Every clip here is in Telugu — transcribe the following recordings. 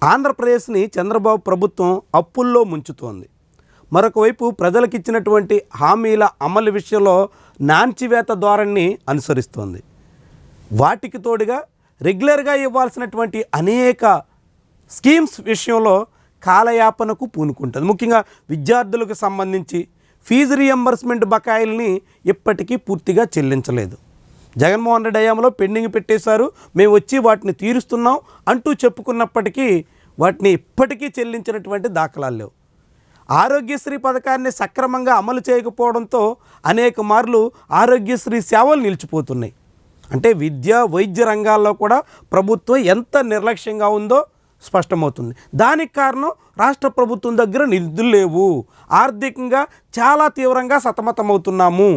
ఆంధ్రప్రదేశ్ని చంద్రబాబు ప్రభుత్వం అప్పుల్లో ముంచుతోంది. మరొకవైపు ప్రజలకు ఇచ్చినటువంటి హామీల అమలు విషయంలో నాంచివేత ధోరణిని అనుసరిస్తోంది. వాటికి తోడుగా రెగ్యులర్గా ఇవ్వాల్సినటువంటి అనేక స్కీమ్స్ విషయంలో కాలయాపనకు పూనుకుంటుంది. ముఖ్యంగా విద్యార్థులకు సంబంధించి ఫీజు రియంబర్స్మెంట్ బకాయిల్ని ఇప్పటికీ పూర్తిగా చెల్లించలేదు. జగన్మోహన్ రెడ్డి హయాంలో పెండింగ్ పెట్టేశారు, మేము వచ్చి వాటిని తీరుస్తున్నాం అంటూ చెప్పుకున్నప్పటికీ వాటిని ఇప్పటికీ చెల్లించినటువంటి దాఖలాలు లేవు. ఆరోగ్యశ్రీ పథకాన్ని సక్రమంగా అమలు చేయకపోవడంతో అనేక మార్లు ఆరోగ్యశ్రీ సేవలు నిలిచిపోతున్నాయి. అంటే విద్య వైద్య రంగాల్లో కూడా ప్రభుత్వం ఎంత నిర్లక్ష్యంగా ఉందో స్పష్టమవుతుంది. దానికి కారణం రాష్ట్ర ప్రభుత్వం దగ్గర నిధులు లేవు, ఆర్థికంగా చాలా తీవ్రంగా సతమతమవుతున్నాము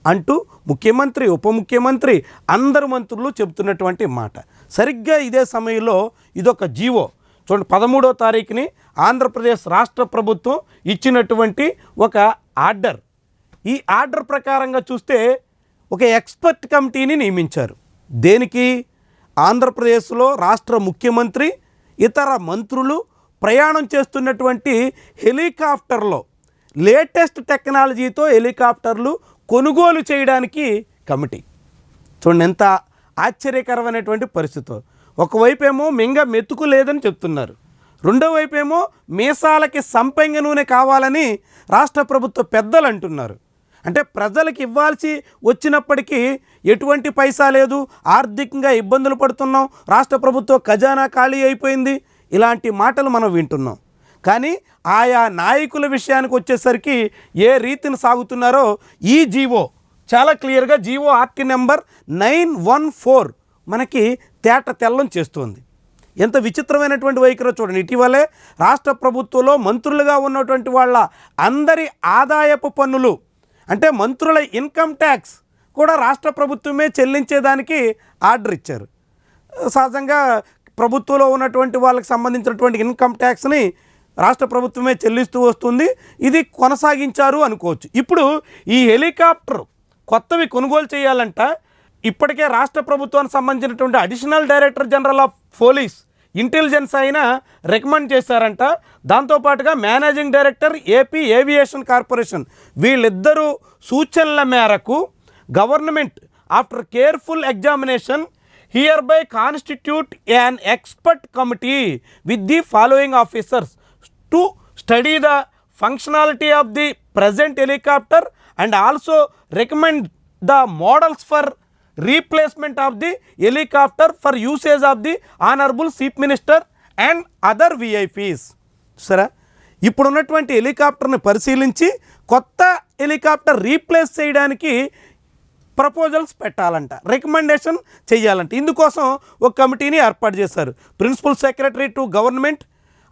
అంటూ ముఖ్యమంత్రి, ఉప ముఖ్యమంత్రి, అందరు మంత్రులు చెబుతున్నటువంటి మాట. సరిగ్గా ఇదే సమయంలో ఇదొక జీవో చూడండి, 13వ తారీఖుని ఆంధ్రప్రదేశ్ రాష్ట్ర ప్రభుత్వం ఇచ్చినటువంటి ఒక ఆర్డర్. ఈ ఆర్డర్ ప్రకారంగా చూస్తే ఒక ఎక్స్పర్ట్ కమిటీని నియమించారు. దేనికి? ఆంధ్రప్రదేశ్లో రాష్ట్ర ముఖ్యమంత్రి, ఇతర మంత్రులు ప్రయాణం చేస్తున్నటువంటి హెలికాప్టర్లో లేటెస్ట్ టెక్నాలజీతో హెలికాప్టర్లు కొనుగోలు చేయడానికి కమిటీ. చూడండి ఎంత ఆశ్చర్యకరమైనటువంటి పరిస్థితి. ఒకవైపు ఏమో మింగ మెతుకు లేదని చెప్తున్నారు, రెండో వైపు ఏమో మీసాలకి సంపెంగ నూనె కావాలని రాష్ట్ర ప్రభుత్వ పెద్దలు అంటున్నారు. అంటే ప్రజలకు ఇవ్వాల్సి వచ్చినప్పటికీ ఎటువంటి పైసా లేదు, ఆర్థికంగా ఇబ్బందులు పడుతున్నాం, రాష్ట్ర ప్రభుత్వ ఖజానా ఖాళీ అయిపోయింది, ఇలాంటి మాటలు మనం వింటున్నాం. కానీ ఆయా నాయకుల విషయానికి వచ్చేసరికి ఏ రీతిని సాగుతున్నారో ఈ జీవో చాలా క్లియర్గా, జీవో ఆర్టీ నెంబర్ 914 మనకి తేట తెల్లం చేస్తుంది. ఎంత విచిత్రమైనటువంటి వైఖరి చూడండి. ఇటీవలే రాష్ట్ర ప్రభుత్వంలో మంత్రులుగా ఉన్నటువంటి వాళ్ళ అందరి ఆదాయపు పన్నులు, అంటే మంత్రుల ఇన్కమ్ ట్యాక్స్ కూడా రాష్ట్ర ప్రభుత్వమే చెల్లించేదానికి ఆర్డర్ ఇచ్చారు. సహజంగా ప్రభుత్వంలో ఉన్నటువంటి వాళ్ళకి సంబంధించినటువంటి ఇన్కమ్ ట్యాక్స్ని రాష్ట్ర ప్రభుత్వమే చెల్లిస్తూ వస్తుంది, ఇది కొనసాగించారు అనుకోవచ్చు. ఇప్పుడు ఈ హెలికాప్టర్ కొత్తవి కొనుగోలు చేయాలంట. ఇప్పటికే రాష్ట్ర ప్రభుత్వానికి సంబంధించినటువంటి additional director general of police intelligence అయిన రికమెండ్ చేశారంట. దాంతోపాటుగా managing director AP aviation corporation వీళ్ళిద్దరూ సూచనల మేరకు government after careful examination hereby constitute an expert committee with the following officers to study the functionality of the present helicopter and also recommend the models for replacement of the helicopter for usage of the honorable chief minister and other VIPs. సరే, ఇప్పుడున్నటువంటి హెలికాప్టర్ని పరిశీలించి కొత్త హెలికాప్టర్ రీప్లేస్ చేయడానికి ప్రపోజల్స్ పెట్టాలంట, రికమెండేషన్ చేయాలంట. ఇందుకోసం ఒక కమిటీని ఏర్పాటు చేశారు. ప్రిన్సిపల్ సెక్రటరీ టు గవర్నమెంట్,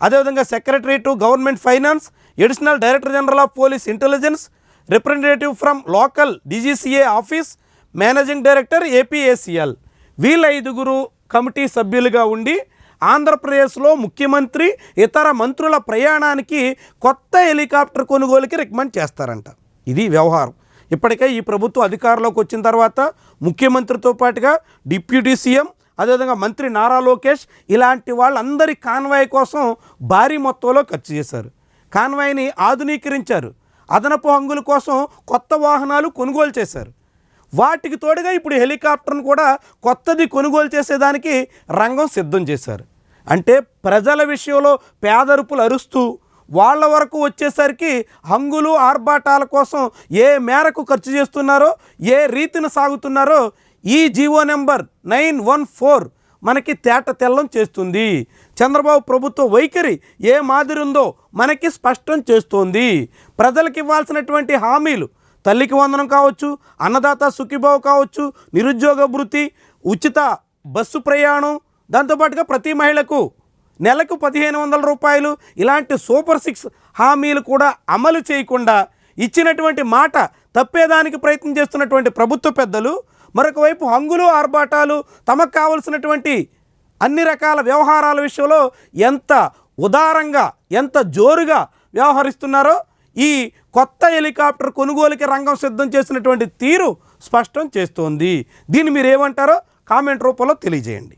అదేవిధంగా secretary to government finance, additional director general of police intelligence, representative from local DGCA office, managing director APACL. వీళ్ళ 5 కమిటీ సభ్యులుగా ఉండి ఆంధ్రప్రదేశ్లో ముఖ్యమంత్రి, ఇతర మంత్రుల ప్రయాణానికి కొత్త హెలికాప్టర్ కొనుగోలుకి రికమెండ్ చేస్తారంట. ఇది వ్యవహారం. ఇప్పటికే ఈ ప్రభుత్వం అధికారంలోకి వచ్చిన తర్వాత ముఖ్యమంత్రితో పాటుగా డిప్యూటీ సీఎం, అదేవిధంగా మంత్రి నారా లోకేష్ ఇలాంటి వాళ్ళందరి కాన్వాయ్ కోసం భారీ మొత్తంలో ఖర్చు చేశారు. కాన్వాయ్ని ఆధునీకరించారు, అదనపు హంగుల కోసం కొత్త వాహనాలు కొనుగోలు చేశారు. వాటికి తోడుగా ఇప్పుడు హెలికాప్టర్ను కూడా కొత్తది కొనుగోలు చేసేదానికి రంగం సిద్ధం చేశారు. అంటే ప్రజల విషయంలో పేదరుపులు అరుస్తూ వాళ్ళ వరకు వచ్చేసరికి హంగులు ఆర్భాటాల కోసం ఏ మేరకు ఖర్చు చేస్తున్నారో, ఏ రీతిని సాగుతున్నారో ఈ జీవో నెంబర్ 914 మనకి తేట తెల్లం చేస్తుంది. చంద్రబాబు ప్రభుత్వ వైఖరి ఏ మాదిరి ఉందో మనకి స్పష్టం చేస్తోంది. ప్రజలకు ఇవ్వాల్సినటువంటి హామీలు, తల్లికి వందనం కావచ్చు, అన్నదాత సుఖీభావ్ కావచ్చు, నిరుద్యోగ భృతి, ఉచిత బస్సు ప్రయాణం, దాంతోపాటుగా ప్రతి మహిళకు నెలకు 1500 రూపాయలు, ఇలాంటి సూపర్ 6 హామీలు కూడా అమలు చేయకుండా ఇచ్చినటువంటి మాట తప్పేదానికి ప్రయత్నం చేస్తున్నటువంటి ప్రభుత్వ పెద్దలు, మరొక వైపు హంగులు ఆర్భాటాలు, తమకు కావలసినటువంటి అన్ని రకాల వ్యవహారాల విషయంలో ఎంత ఉదారంగా, ఎంత జోరుగా వ్యవహరిస్తున్నారో ఈ కొత్త హెలికాప్టర్ కొనుగోలుకి రంగం సిద్ధం చేసినటువంటి తీరు స్పష్టం చేస్తోంది. దీన్ని మీరు ఏమంటారో కామెంట్ రూపంలో తెలియజేయండి.